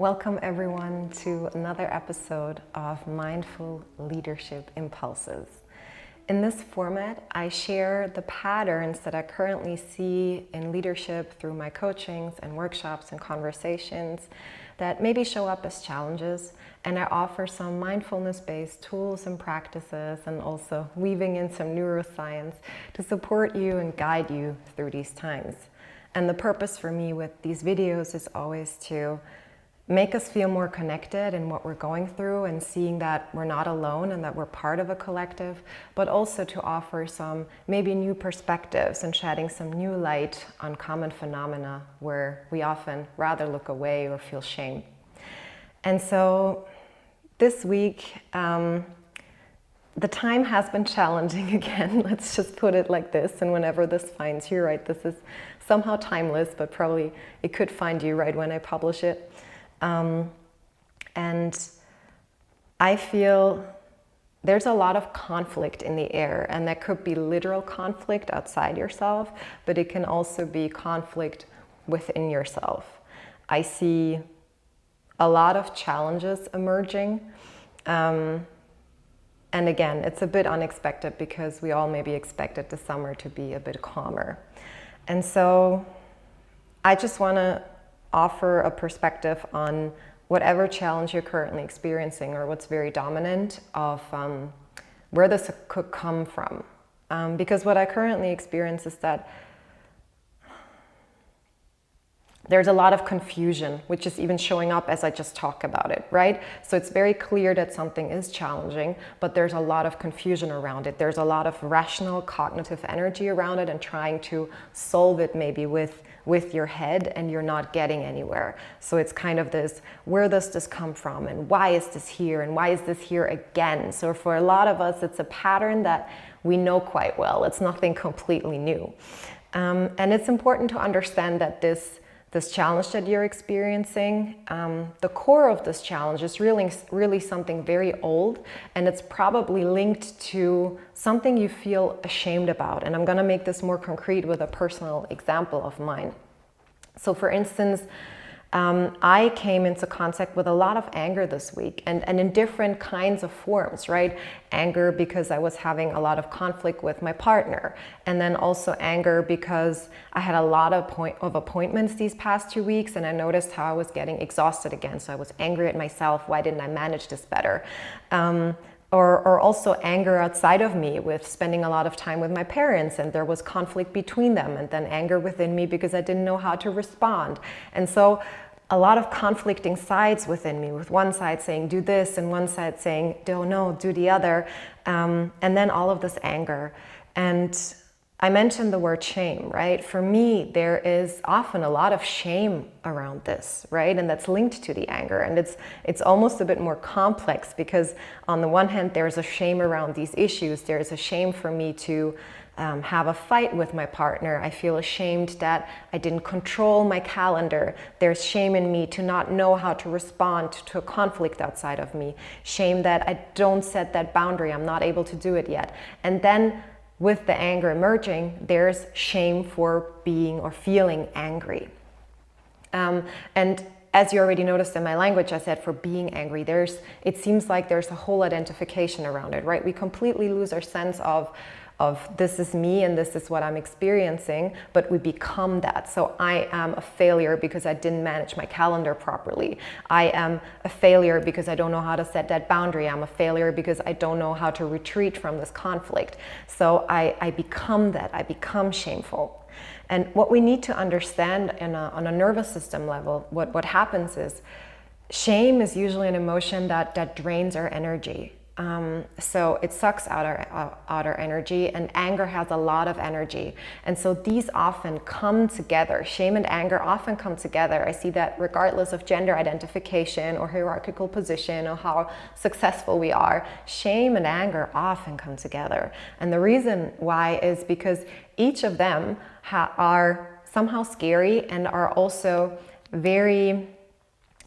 Welcome everyone to another episode of Mindful Leadership Impulses. In this format, I share the patterns that I currently see in leadership through my coachings and workshops and conversations that maybe show up as challenges, and I offer some mindfulness-based tools and practices, and also weaving in some neuroscience to support you and guide you through these times. And the purpose for me with these videos is always to make us feel more connected in what we're going through and seeing that we're not alone and that we're part of a collective, but also to offer some maybe new perspectives and shedding some new light on common phenomena where we often rather look away or feel shame. And so this week, the time has been challenging again. Let's just put it like this. And whenever this finds you, right, this is somehow timeless, but probably it could find you right when I publish it. And I feel there's a lot of conflict in the air, and that could be literal conflict outside yourself, but it can also be conflict within yourself. I see a lot of challenges emerging. And again, it's a bit unexpected because we all maybe expected the summer to be a bit calmer. And so I just want to offer a perspective on whatever challenge you're currently experiencing or what's very dominant of where this could come from. Because what I currently experience is that there's a lot of confusion, which is even showing up as I just talk about it, right? So it's very clear that something is challenging, but there's a lot of confusion around it. There's a lot of rational cognitive energy around it and trying to solve it maybe with your head, and you're not getting anywhere. So it's kind of this, where does this come from? And why is this here? And why is this here again? So for a lot of us, it's a pattern that we know quite well. It's nothing completely new. And it's important to understand that this challenge that you're experiencing, the core of this challenge is really something very old, and it's probably linked to something you feel ashamed about. And I'm going to make this more concrete with a personal example of mine. So for instance, I came into contact with a lot of anger this week, and in different kinds of forms, right? Anger because I was having a lot of conflict with my partner, and then also anger because I had a lot of appointments these past 2 weeks, and I noticed how I was getting exhausted again. So I was angry at myself. Why didn't I manage this better? Or also anger outside of me with spending a lot of time with my parents, and there was conflict between them, and then anger within me because I didn't know how to respond. And so a lot of conflicting sides within me, with one side saying do this and one side saying oh no, do the other, and then all of this anger. And I mentioned the word shame, right? For me, there is often a lot of shame around this, right? And that's linked to the anger. And it's almost a bit more complex because on the one hand, there's a shame around these issues. There's a shame for me to have a fight with my partner. I feel ashamed that I didn't control my calendar. There's shame in me to not know how to respond to a conflict outside of me. Shame that I don't set that boundary. I'm not able to do it yet. And then with the anger emerging, there's shame for being or feeling angry. And as you already noticed in my language, I said for being angry, it seems like there's a whole identification around it, right? We completely lose our sense of this is me and this is what I'm experiencing, but we become that. So I am a failure because I didn't manage my calendar properly. I am a failure because I don't know how to set that boundary. I'm a failure because I don't know how to retreat from this conflict. So I become that. I become shameful. And what we need to understand on a nervous system level, what happens is shame is usually an emotion that drains our energy. So it sucks out our energy, and anger has a lot of energy. And so these often come together. Shame and anger often come together. I see that regardless of gender identification or hierarchical position or how successful we are, shame and anger often come together. And the reason why is because each of them are somehow scary and are also very,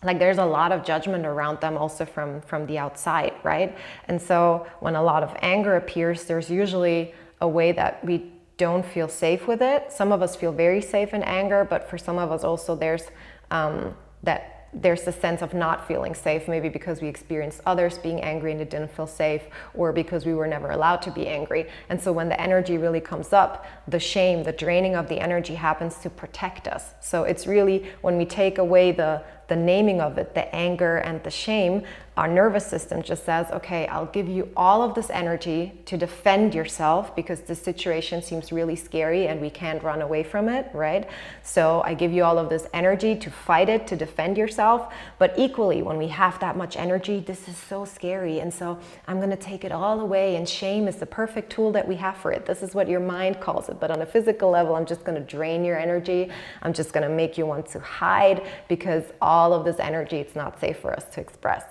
like there's a lot of judgment around them also from the outside, right? And so when a lot of anger appears, there's usually a way that we don't feel safe with it. Some of us feel very safe in anger, but for some of us also there's that there's a sense of not feeling safe, maybe because we experienced others being angry and it didn't feel safe, or because we were never allowed to be angry. And so when the energy really comes up, the shame, the draining of the energy happens to protect us. So it's really, when we take away the naming of it, the anger and the shame, our nervous system just says, okay, I'll give you all of this energy to defend yourself because the situation seems really scary and we can't run away from it, right? So I give you all of this energy to fight it, to defend yourself. But equally, when we have that much energy, this is so scary. And so I'm going to take it all away. And shame is the perfect tool that we have for it. This is what your mind calls it. But on a physical level, I'm just going to drain your energy. I'm just going to make you want to hide because all of this energy, it's not safe for us to express.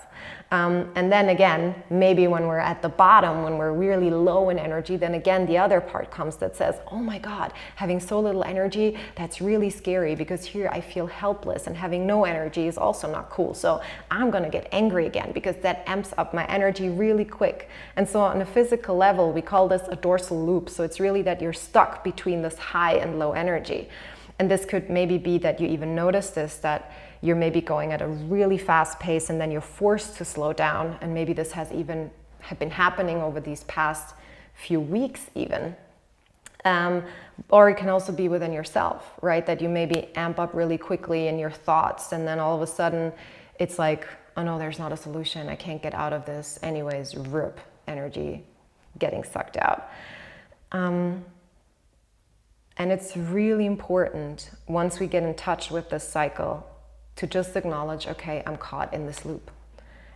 And then again, maybe when we're at the bottom, when we're really low in energy, then again, the other part comes that says, oh my God, having so little energy, that's really scary because here I feel helpless, and having no energy is also not cool. So I'm going to get angry again because that amps up my energy really quick. And so on a physical level, we call this a dorsal loop. So it's really that you're stuck between this high and low energy. And this could maybe be that you even notice this, that you're maybe going at a really fast pace and then you're forced to slow down. And maybe this has even been happening over these past few weeks even. Or it can also be within yourself, right? That you maybe amp up really quickly in your thoughts and then all of a sudden it's like, oh no, there's not a solution. I can't get out of this. Anyways, rip, energy getting sucked out. And it's really important once we get in touch with this cycle to just acknowledge, okay, I'm caught in this loop.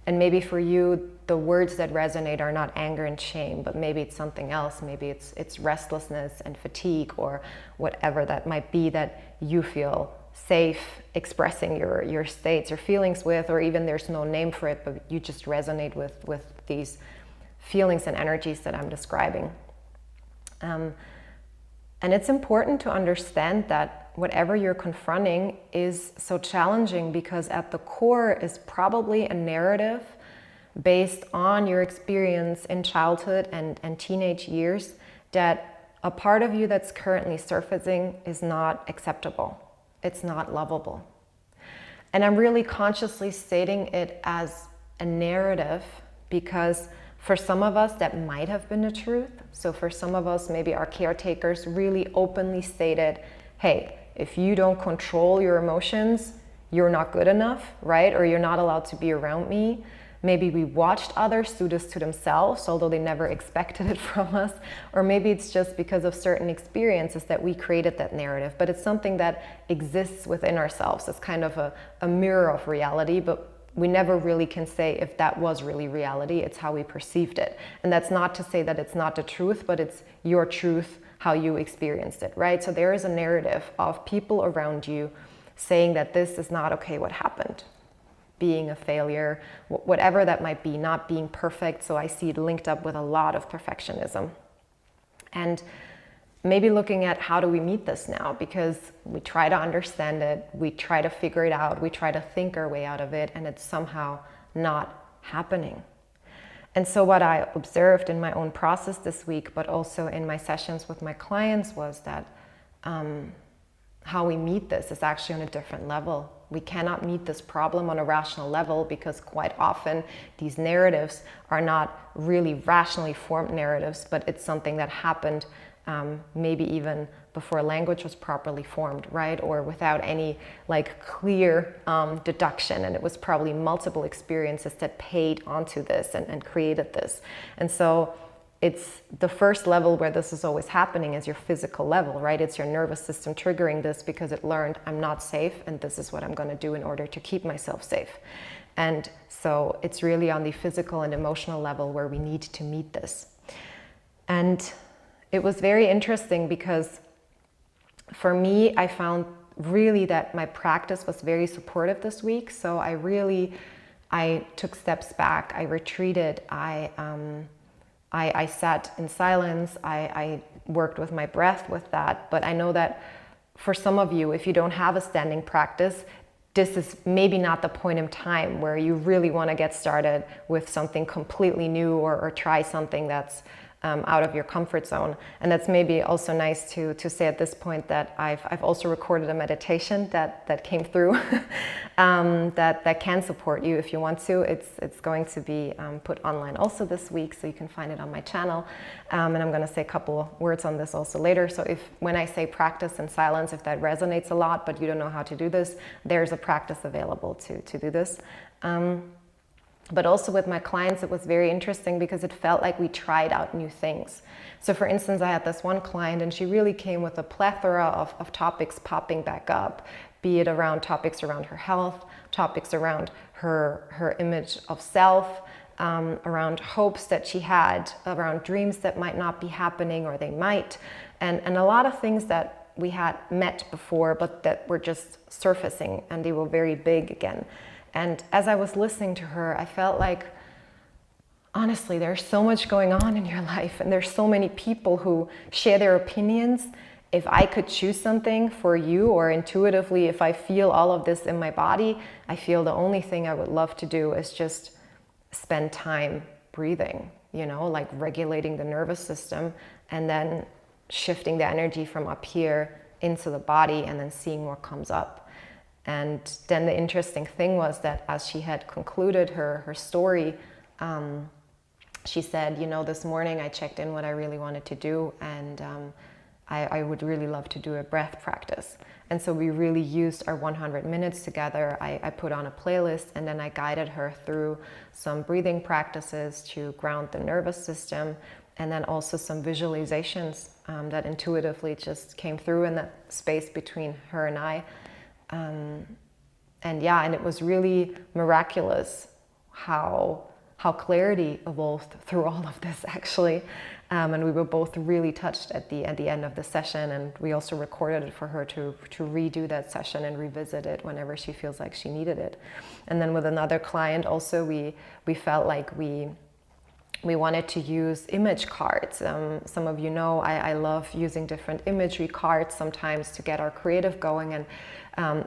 And maybe for you, the words that resonate are not anger and shame, but maybe it's something else. Maybe it's restlessness and fatigue or whatever that might be that you feel safe expressing your states or feelings with, or even there's no name for it, but you just resonate with these feelings and energies that I'm describing. And it's important to understand that whatever you're confronting is so challenging because at the core is probably a narrative based on your experience in childhood and teenage years that a part of you that's currently surfacing is not acceptable. It's not lovable. And I'm really consciously stating it as a narrative because for some of us, that might have been the truth. So for some of us, maybe our caretakers really openly stated, hey, if you don't control your emotions, you're not good enough, right? Or you're not allowed to be around me. Maybe we watched others do this to themselves, although they never expected it from us. Or maybe it's just because of certain experiences that we created that narrative. But it's something that exists within ourselves. It's kind of a mirror of reality, but we never really can say if that was really reality. It's how we perceived it. And that's not to say that it's not the truth, but it's your truth, how you experienced it, right? So there is a narrative of people around you saying that this is not okay what happened. Being a failure, whatever that might be, not being perfect. So I see it linked up with a lot of perfectionism. And maybe looking at how do we meet this now, because we try to understand it, we try to figure it out, we try to think our way out of it, and it's somehow not happening. And so what I observed in my own process this week, but also in my sessions with my clients, was that how we meet this is actually on a different level. We cannot meet this problem on a rational level because quite often these narratives are not really rationally formed narratives, but it's something that happened maybe even before language was properly formed, right? Or without any like clear deduction. And it was probably multiple experiences that paid onto this and created this. And so it's the first level where this is always happening is your physical level, right? It's your nervous system triggering this because it learned I'm not safe and this is what I'm going to do in order to keep myself safe. And so it's really on the physical and emotional level where we need to meet this. And it was very interesting because for me, I found really that my practice was very supportive this week. So I took steps back, I retreated, I sat in silence, I worked with my breath with that. But I know that for some of you, if you don't have a standing practice, this is maybe not the point in time where you really want to get started with something completely new or try something that's out of your comfort zone. And that's maybe also nice to say at this point that I've also recorded a meditation that came through that can support you if you want to. It's going to be put online also this week, so you can find it on my channel. And I'm going to say a couple words on this also later. So when I say practice in silence, if that resonates a lot, but you don't know how to do this, there's a practice available to do this. But also with my clients, it was very interesting because it felt like we tried out new things. So for instance, I had this one client and she really came with a plethora of topics popping back up, be it around topics around her health, topics around her image of self, around hopes that she had, around dreams that might not be happening or they might, and a lot of things that we had met before but that were just surfacing and they were very big again. And as I was listening to her, I felt like, honestly, there's so much going on in your life and there's so many people who share their opinions. If I could choose something for you, or intuitively, if I feel all of this in my body, I feel the only thing I would love to do is just spend time breathing, like regulating the nervous system and then shifting the energy from up here into the body and then seeing what comes up. And then the interesting thing was that as she had concluded her story, she said, this morning I checked in what I really wanted to do, and I would really love to do a breath practice. And so we really used our 100 minutes together. I put on a playlist and then I guided her through some breathing practices to ground the nervous system, and then also some visualizations that intuitively just came through in that space between her and I. And it was really miraculous how clarity evolved through all of this, actually. And we were both really touched at the end of the session, and we also recorded it for her to redo that session and revisit it whenever she feels like she needed it. And then with another client also, we felt like we wanted to use image cards. Some of you know I love using different imagery cards sometimes to get our creative going, and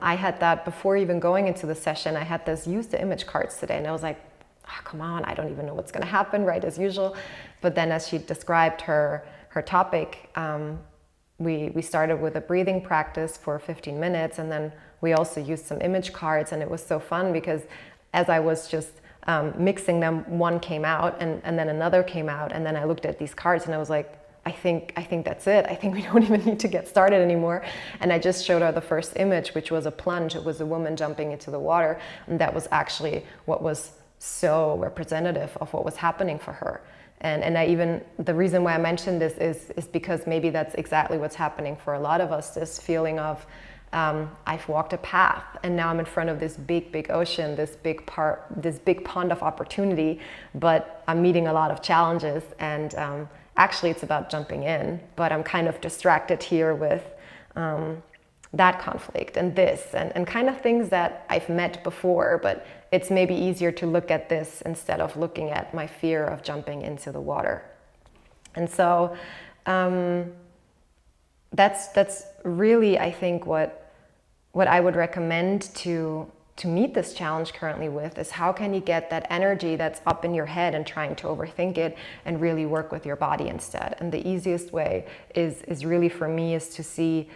I had that before even going into the session. I had this use the image cards today, and I was like, oh, come on, I don't even know what's going to happen, right, as usual. But then as she described her topic, we started with a breathing practice for 15 minutes, and then we also used some image cards, and it was so fun because as I was just mixing them, one came out and then another came out, and then I looked at these cards and I was like, I think that's it. I think we don't even need to get started anymore. And I just showed her the first image, which was a plunge. It was a woman jumping into the water, and that was actually what was so representative of what was happening for her. And the reason why I mentioned this is because maybe that's exactly what's happening for a lot of us, this feeling of I've walked a path and now I'm in front of this big ocean, this big pond of opportunity, but I'm meeting a lot of challenges, and actually it's about jumping in, but I'm kind of distracted here with that conflict and this and kind of things that I've met before, but it's maybe easier to look at this instead of looking at my fear of jumping into the water. And so that's really, I think, what I would recommend to meet this challenge currently with is how can you get that energy that's up in your head and trying to overthink it and really work with your body instead. And the easiest way is really for me is to see,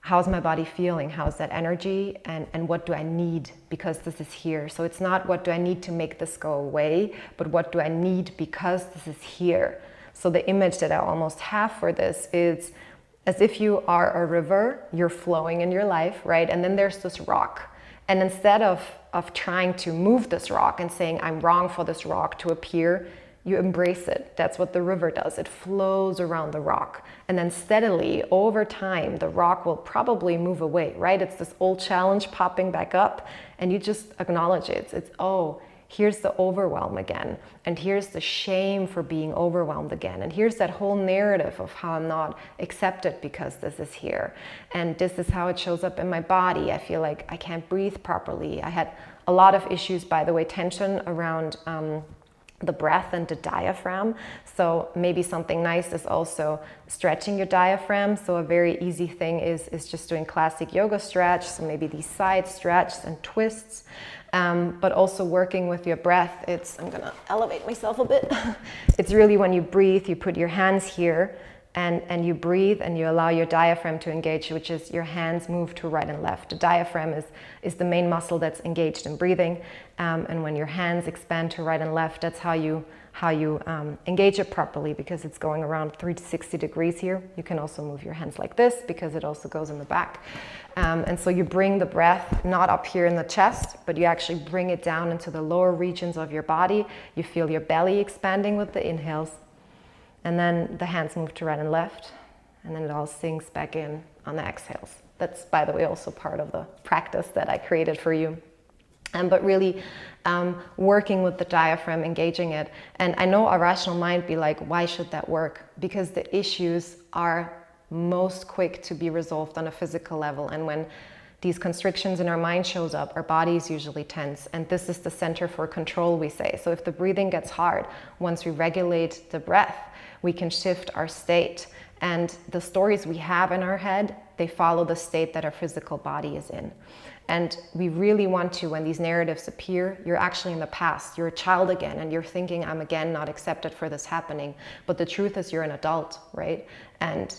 how's my body feeling? How's that energy? And what do I need because this is here? So it's not what do I need to make this go away, but what do I need because this is here? So the image that I almost have for this is as if you are a river, you're flowing in your life, right? And then there's this rock. And instead of trying to move this rock and saying, I'm wrong for this rock to appear, you embrace it. That's what the river does. It flows around the rock. And then steadily, over time, the rock will probably move away, right? It's this old challenge popping back up, and you just acknowledge it. It's, oh, here's the overwhelm again. And here's the shame for being overwhelmed again. And here's that whole narrative of how I'm not accepted because this is here. And this is how it shows up in my body. I feel like I can't breathe properly. I had a lot of issues, by the way, tension around the breath and the diaphragm. So maybe something nice is also stretching your diaphragm. So a very easy thing is just doing classic yoga stretch. So maybe these side stretches and twists, but also working with your breath. I'm gonna elevate myself a bit. It's really when you breathe, you put your hands here and you breathe and you allow your diaphragm to engage, which is your hands move to right and left. The diaphragm is the main muscle that's engaged in breathing. And when your hands expand to right and left, that's how you engage it properly, because it's going around 360 degrees here. You can also move your hands like this because it also goes in the back. And so you bring the breath not up here in the chest, but you actually bring it down into the lower regions of your body. You feel your belly expanding with the inhales. And then the hands move to right and left, and then it all sinks back in on the exhales. That's, by the way, also part of the practice that I created for you. But really working with the diaphragm, engaging it. And I know a rational mind be like, why should that work? Because the issues are most quick to be resolved on a physical level. And when these constrictions in our mind shows up, our body is usually tense. And this is the center for control, we say. So if the breathing gets hard, once we regulate the breath, we can shift our state. And the stories we have in our head, they follow the state that our physical body is in. And we really want to, when these narratives appear, you're actually in the past. You're a child again, and you're thinking, I'm again not accepted for this happening. But the truth is you're an adult, right? And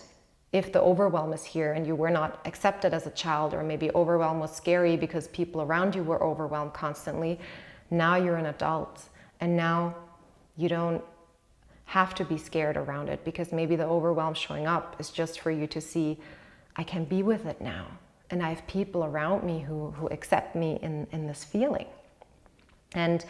if the overwhelm is here and you were not accepted as a child, or maybe overwhelm was scary because people around you were overwhelmed constantly, now you're an adult. And now you don't have to be scared around it, because maybe the overwhelm showing up is just for you to see, I can be with it now. And I have people around me who accept me in this feeling. And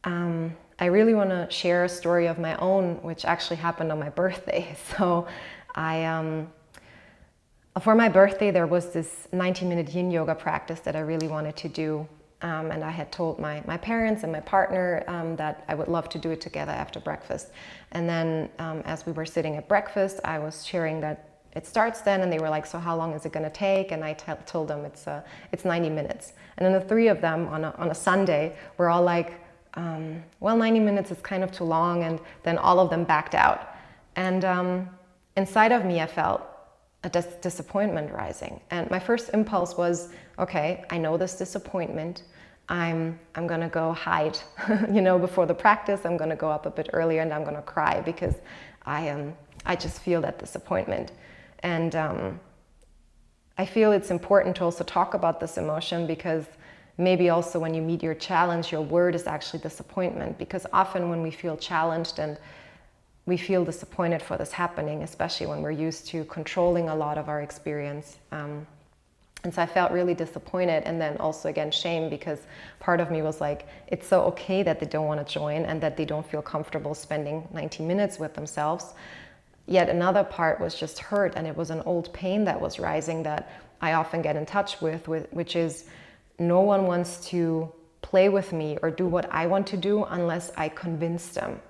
I really want to share a story of my own, which actually happened on my birthday. So for my birthday, there was this 90-minute yin yoga practice that I really wanted to do. And I had told my parents and my partner that I would love to do it together after breakfast. And then as we were sitting at breakfast, I was sharing that it starts then, and they were like, so how long is it going to take? And I told them it's 90 minutes. And then the three of them on a Sunday were all like, well, 90 minutes is kind of too long. And then all of them backed out. And inside of me, I felt a disappointment rising. And my first impulse was, okay, I know this disappointment. I'm gonna go hide, before the practice. I'm gonna go up a bit earlier and I'm gonna cry because I just feel that disappointment. And I feel it's important to also talk about this emotion, because maybe also when you meet your challenge, your word is actually disappointment. Because often when we feel challenged and we feel disappointed for this happening, especially when we're used to controlling a lot of our experience. And so I felt really disappointed, and then also again shame, because part of me was like, it's so okay that they don't want to join and that they don't feel comfortable spending 90 minutes with themselves. Yet another part was just hurt, and it was an old pain that was rising that I often get in touch with, which is no one wants to play with me or do what I want to do unless I convince them.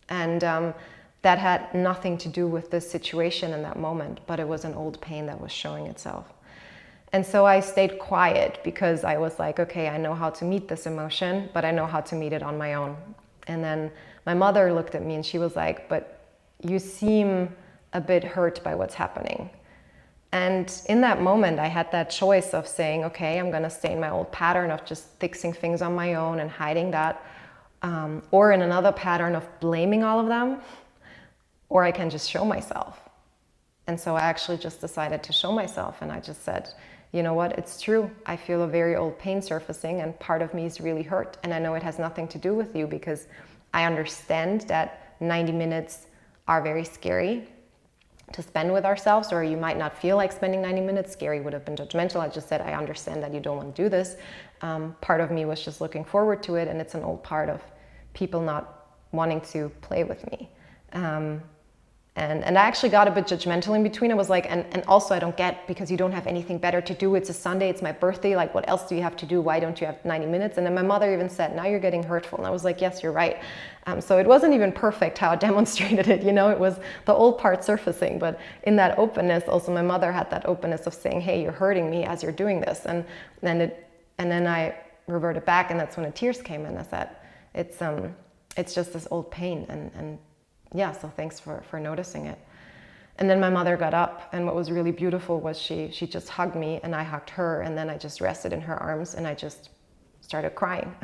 And that had nothing to do with this situation in that moment, but it was an old pain that was showing itself. And so I stayed quiet, because I was like, okay, I know how to meet this emotion, but I know how to meet it on my own. And then my mother looked at me and she was like, but you seem a bit hurt by what's happening. And in that moment, I had that choice of saying, okay, I'm gonna stay in my old pattern of just fixing things on my own and hiding that, or in another pattern of blaming all of them, or I can just show myself. And so I actually just decided to show myself, and I just said, you know what, it's true. I feel a very old pain surfacing, and part of me is really hurt. And I know it has nothing to do with you, because I understand that 90 minutes are very scary to spend with ourselves, or you might not feel like spending 90 minutes. Scary would have been judgmental. I just said, I understand that you don't want to do this. Part of me was just looking forward to it, and it's an old part of people not wanting to play with me. And I actually got a bit judgmental in between. I was like, and also I don't get, because you don't have anything better to do. It's a Sunday, it's my birthday. Like, what else do you have to do? Why don't you have 90 minutes? And then my mother even said, now you're getting hurtful. And I was like, yes, you're right. So it wasn't even perfect how I demonstrated it. It was the old part surfacing. But in that openness, also my mother had that openness of saying, hey, you're hurting me as you're doing this. And then I reverted back, and that's when the tears came in. I said, it's just this old pain. And yeah, so thanks for noticing it. And then my mother got up, and what was really beautiful was she just hugged me, and I hugged her, and then I just rested in her arms, and I just started crying.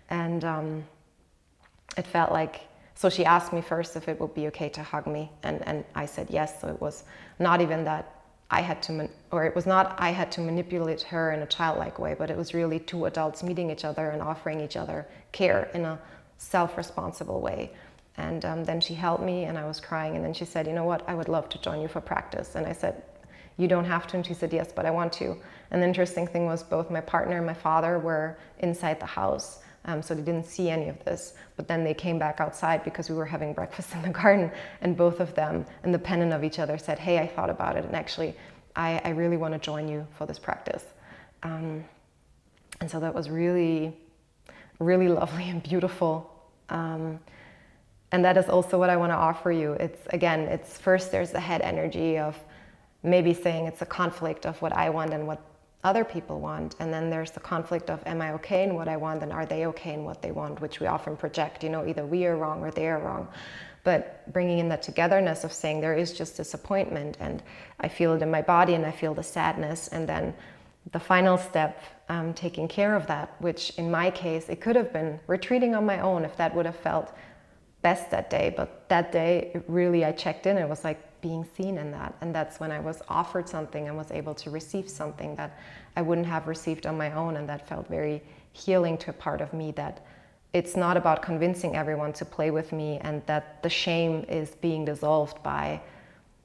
And it felt like, so she asked me first if it would be okay to hug me, and I said yes. So it was not even that I had to, it was not I had to manipulate her in a childlike way, but it was really two adults meeting each other and offering each other care in a self-responsible way. And then she held me, and I was crying, and then she said, you know what, I would love to join you for practice. And I said, you don't have to. And she said, yes, but I want to. And the interesting thing was both my partner and my father were inside the house. So they didn't see any of this, but then they came back outside because we were having breakfast in the garden, and both of them, independent of each other, said, hey, I thought about it, and actually I really want to join you for this practice. And so that was really, really lovely and beautiful. And that is also what I want to offer you. It's first there's the head energy of maybe saying it's a conflict of what I want and what other people want, and then there's the conflict of am I okay in what I want, and are they okay in what they want, which we often project, either we are wrong or they are wrong. But bringing in that togetherness of saying there is just disappointment, and I feel it in my body, and I feel the sadness, and then the final step, taking care of that, which in my case it could have been retreating on my own if that would have felt best that day. But that day I checked in, it was like being seen in that, and that's when I was offered something and was able to receive something that I wouldn't have received on my own, and that felt very healing to a part of me, that it's not about convincing everyone to play with me, and that the shame is being dissolved by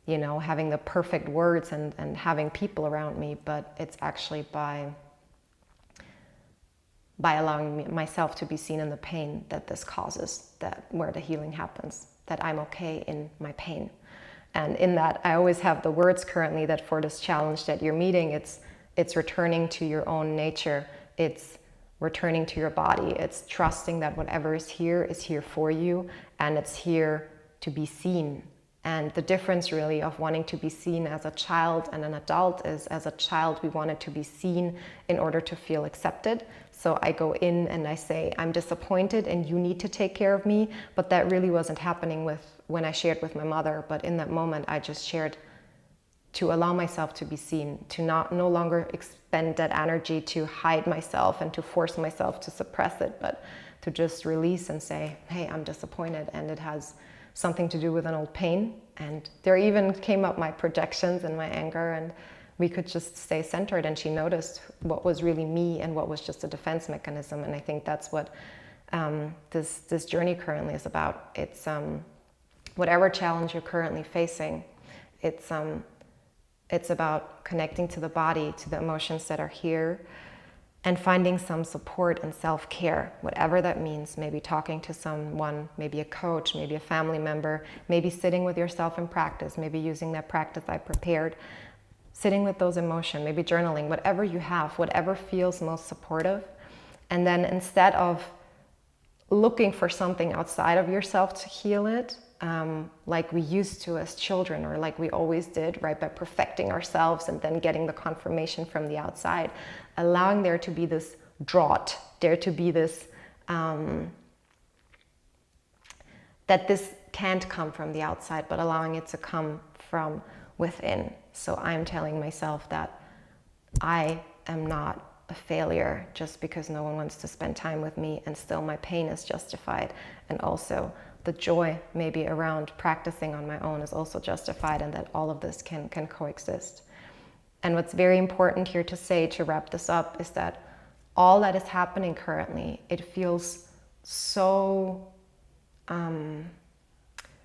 having the perfect words and having people around me, but it's actually by allowing myself to be seen in the pain that this causes, that where the healing happens, that I'm okay in my pain. And in that, I always have the words currently that for this challenge that you're meeting, it's returning to your own nature. It's returning to your body. It's trusting that whatever is here for you, and it's here to be seen. And the difference really of wanting to be seen as a child and an adult is, as a child, we wanted to be seen in order to feel accepted. So I go in and I say, I'm disappointed and you need to take care of me. But that really wasn't happening when I shared with my mother. But in that moment, I just shared to allow myself to be seen, to no longer expend that energy to hide myself and to force myself to suppress it, but to just release and say, hey, I'm disappointed, and it has something to do with an old pain. And there even came up my projections and my anger, and we could just stay centered, and she noticed what was really me and what was just a defense mechanism. And I think that's what this journey currently is about. It's whatever challenge you're currently facing, it's about connecting to the body, to the emotions that are here, and finding some support and self-care, whatever that means. Maybe talking to someone, maybe a coach, maybe a family member, maybe sitting with yourself in practice, maybe using that practice I prepared, sitting with those emotions, maybe journaling, whatever you have, whatever feels most supportive. And then instead of looking for something outside of yourself to heal it, like we used to as children, or like we always did, right, by perfecting ourselves and then getting the confirmation from the outside, allowing there to be this drought, there to be this, that this can't come from the outside, but allowing it to come from within. So I'm telling myself that I am not a failure just because no one wants to spend time with me, and still my pain is justified, and also the joy maybe around practicing on my own is also justified, and that all of this can coexist. And what's very important here to say, to wrap this up, is that all that is happening currently, it feels so, I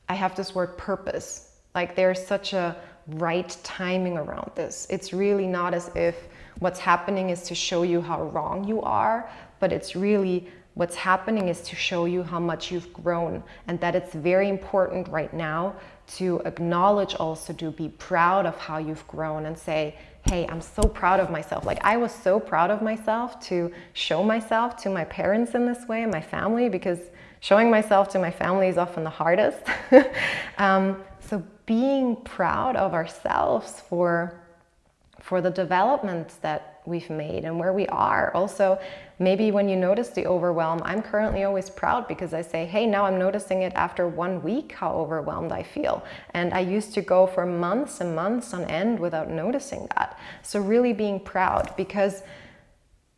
have this word purpose, like there's such a right timing around this. It's really not as if what's happening is to show you how wrong you are, but it's really what's happening is to show you how much you've grown, and that it's very important right now to acknowledge, also to be proud of how you've grown, and say, hey, I'm so proud of myself. Like I was so proud of myself to show myself to my parents in this way, and my family, because showing myself to my family is often the hardest. So being proud of ourselves for for the developments that we've made and where we are. Also, maybe when you notice the overwhelm, I'm currently always proud because I say, hey, now I'm noticing it after 1 week, how overwhelmed I feel. And I used to go for months and months on end without noticing that. So really being proud, because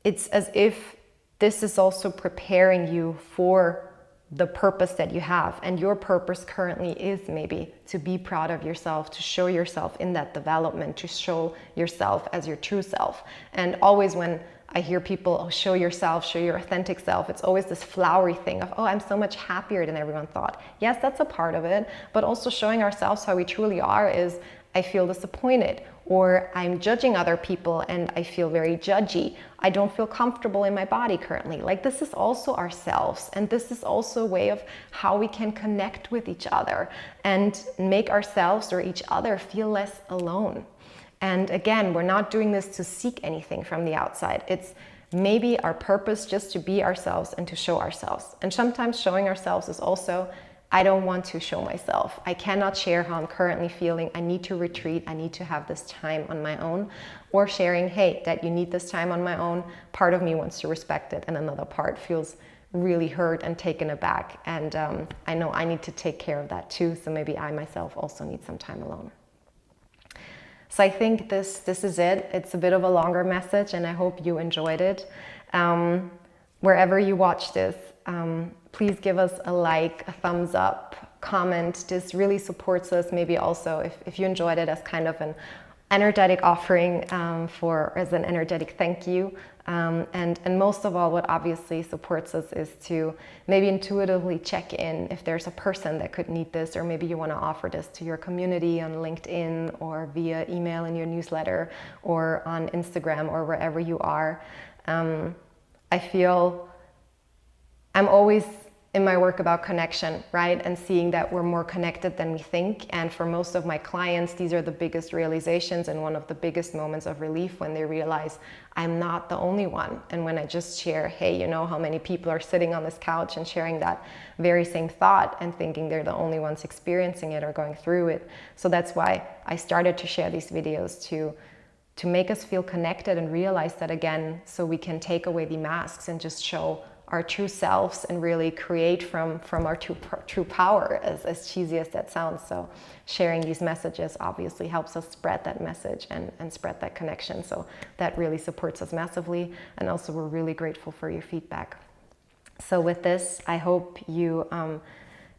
it's as if this is also preparing you for the purpose that you have. And your purpose currently is maybe to be proud of yourself, to show yourself in that development, to show yourself as your true self. And always when I hear people, oh, show yourself, show your authentic self, it's always this flowery thing of, oh, I'm so much happier than everyone thought. Yes, that's a part of it, but also showing ourselves how we truly are is, I feel disappointed, or I'm judging other people and I feel very judgy. I don't feel comfortable in my body currently. Like, this is also ourselves, and this is also a way of how we can connect with each other and make ourselves or each other feel less alone. And again, we're not doing this to seek anything from the outside. It's maybe our purpose just to be ourselves and to show ourselves. And sometimes showing ourselves is also, I don't want to show myself. I cannot share how I'm currently feeling. I need to retreat. I need to have this time on my own. Or sharing, hey, that you need this time on my own. Part of me wants to respect it, and another part feels really hurt and taken aback. And I know I need to take care of that too. So maybe I myself also need some time alone. So I think this is it. It's a bit of a longer message, and I hope you enjoyed it. Wherever you watch this, please give us a like, a thumbs up, comment. This really supports us. Maybe also if you enjoyed it as kind of an energetic offering as an energetic thank you. And most of all, what obviously supports us is to maybe intuitively check in if there's a person that could need this, or maybe you want to offer this to your community on LinkedIn or via email in your newsletter or on Instagram or wherever you are. I feel I'm always in my work about connection, right? And seeing that we're more connected than we think. And for most of my clients, these are the biggest realizations and one of the biggest moments of relief when they realize I'm not the only one. And when I just share, hey, you know how many people are sitting on this couch and sharing that very same thought and thinking they're the only ones experiencing it or going through it. So that's why I started to share these videos to make us feel connected and realize that again, so we can take away the masks and just show our true selves and really create from our true power, as cheesy as that sounds. So sharing these messages obviously helps us spread that message and spread that connection. So that really supports us massively. And also we're really grateful for your feedback. So with this, I hope you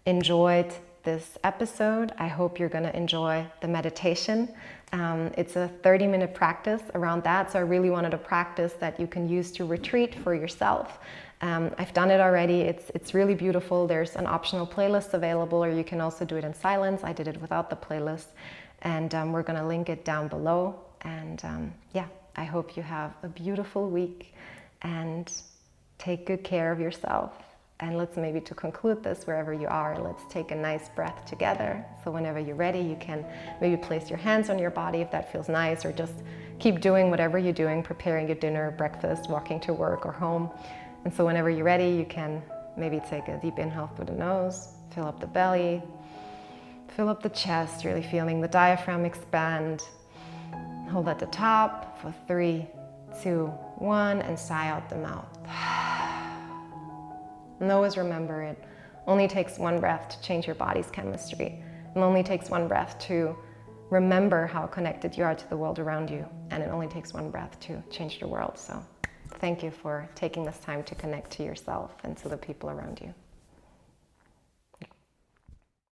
enjoyed this episode. I hope you're going to enjoy the meditation. It's a 30-minute practice around that. So I really wanted a practice that you can use to retreat for yourself. I've done it already. It's really beautiful. There's an optional playlist available, or you can also do it in silence. I did it without the playlist, and we're going to link it down below. And yeah, I hope you have a beautiful week and take good care of yourself. And let's maybe, to conclude this, wherever you are, let's take a nice breath together. So whenever you're ready, you can maybe place your hands on your body if that feels nice, or just keep doing whatever you're doing, preparing your dinner, breakfast, walking to work or home. And so whenever you're ready, you can maybe take a deep inhale through the nose, fill up the belly, fill up the chest, really feeling the diaphragm expand. Hold at the top for 3, 2, 1, and sigh out the mouth. And always remember, it only takes one breath to change your body's chemistry. It only takes one breath to remember how connected you are to the world around you. And it only takes one breath to change the world. So thank you for taking this time to connect to yourself and to the people around you.